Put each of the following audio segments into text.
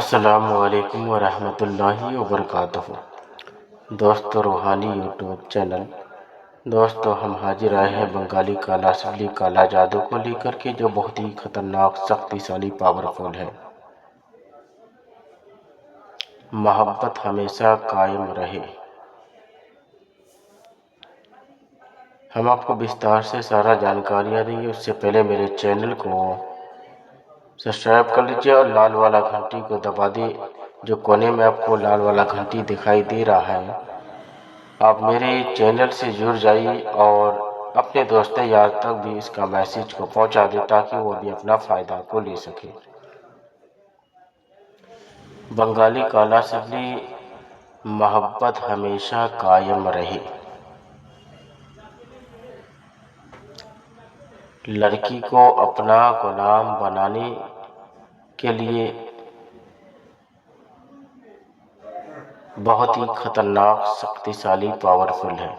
السلام علیکم ورحمۃ اللہ وبرکاتہ۔ دوستو روحانی یوٹیوب چینل دوستو ہم حاضر آئے ہیں بنگالی کالا سلی کالا جادو کو لے کر کے، جو بہت ہی خطرناک شکتیشالی پاورفل ہے۔ محبت ہمیشہ قائم رہے۔ ہم آپ کو بستار سے سارا جانکاریاں دیں گے، اس سے پہلے میرے چینل کو سبسکرائب کر لیجیے اور لال والا گھنٹی کو دبا دیں۔ جو کونے میں آپ کو لال والا گھنٹی دکھائی دے رہا ہے، آپ میرے چینل سے جڑ جائیے اور اپنے دوست یار تک بھی اس کا میسیج کو پہنچا دیں تاکہ وہ بھی اپنا فائدہ کو لے سکے۔ بنگالی کالا سلی محبت ہمیشہ قائم رہے۔ لڑکی کو اپنا غلام بنانے کے لیے بہت ہی خطرناک شکتیشالی پاورفل ہے،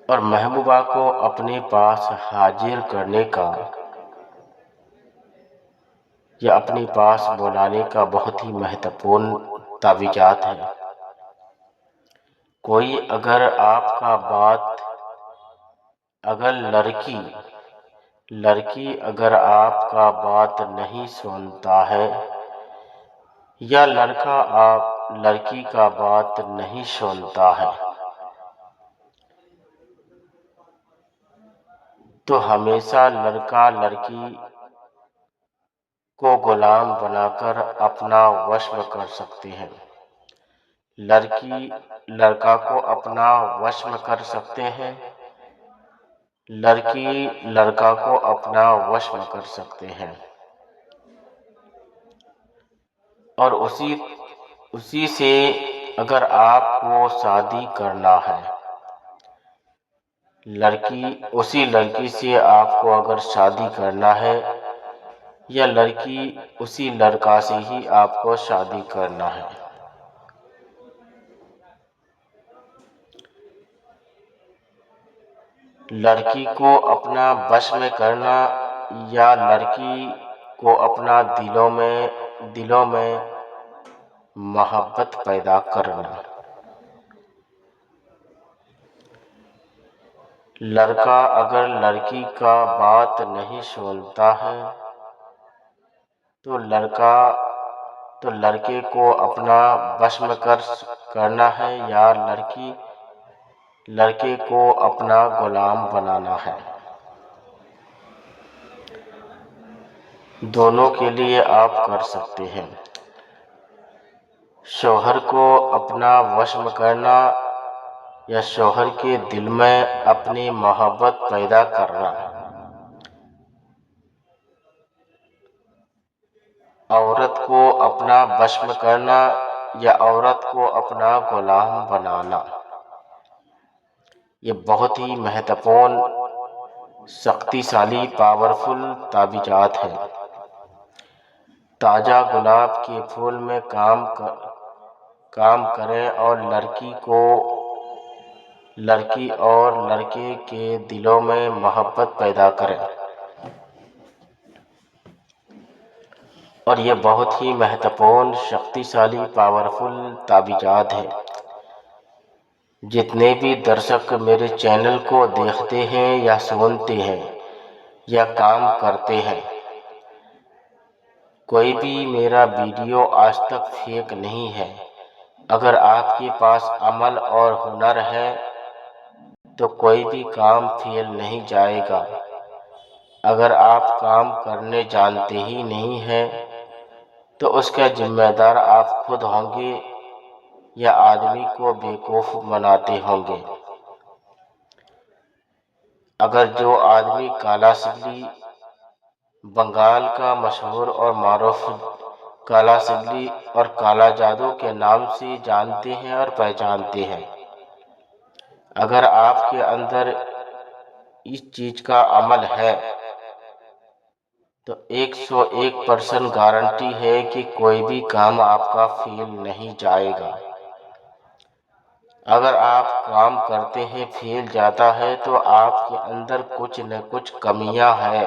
اور محبوبہ کو اپنے پاس حاضر کرنے کا یا اپنے پاس بلانے کا بہت ہی مہتوپورن تعویذات ہے۔ کوئی اگر آپ کا بات اگر لڑکی اگر آپ کا بات نہیں سنتا ہے یا لڑکا آپ لڑکی کا بات نہیں سنتا ہے تو ہمیشہ لڑکا لڑکی کو غلام بنا کر اپنا وش میں کر سکتے ہیں۔ لڑکی لڑکا کو اپنا وش میں کر سکتے ہیں، لڑکی لڑکا کو اپنا وش میں کر سکتے ہیں، اور اسی سے اگر آپ کو شادی کرنا ہے، اسی لڑکی سے آپ کو اگر شادی کرنا ہے یا لڑکی اسی لڑکا سے ہی آپ کو شادی کرنا ہے، لڑکی کو اپنا بس میں کرنا یا لڑکی کو اپنا دلوں میں محبت پیدا کرنا۔ لڑکا اگر لڑکی کا بات نہیں سنتا ہے تو لڑکے کو اپنا بس میں کرنا ہے یا لڑکے کو اپنا غلام بنانا ہے۔ دونوں کے لیے آپ کر سکتے ہیں۔ شوہر کو اپنا وش میں کرنا یا شوہر کے دل میں اپنی محبت پیدا کرنا۔ عورت کو اپنا بس میں کرنا یا عورت کو اپنا غلام بنانا، یہ بہت ہی مہتوپورن شکتیشالی پاورفل تعویذات ہیں۔ تازہ گلاب کے پھول میں کام کریں اور لڑکی اور لڑکے کے دلوں میں محبت پیدا کریں، اور یہ بہت ہی مہتوپورن شکتیشالی پاورفل تعویذات ہے۔ جتنے بھی درشک میرے چینل کو دیکھتے ہیں یا سنتے ہیں یا کام کرتے ہیں، کوئی بھی میرا ویڈیو آج تک فیک نہیں ہے۔ اگر آپ کے پاس عمل اور ہنر ہے تو کوئی بھی کام فیل نہیں جائے گا۔ اگر آپ کام کرنے جانتے ہی نہیں ہیں تو اس کا ذمہ دار آپ خود ہوں گے یا آدمی کو بیوقوف بناتے ہوں گے۔ اگر جو آدمی کالا سلی بنگال کا مشہور اور معروف کالا سلی اور کالا جادو کے نام سے جانتے ہیں اور پہچانتے ہیں، اگر آپ کے اندر اس چیز کا عمل ہے تو 101% گارنٹی ہے کہ کوئی بھی کام آپ کا فیل نہیں جائے گا۔ اگر آپ کام کرتے ہیں فیل جاتا ہے تو آپ کے اندر کچھ نہ کچھ کمیاں ہیں،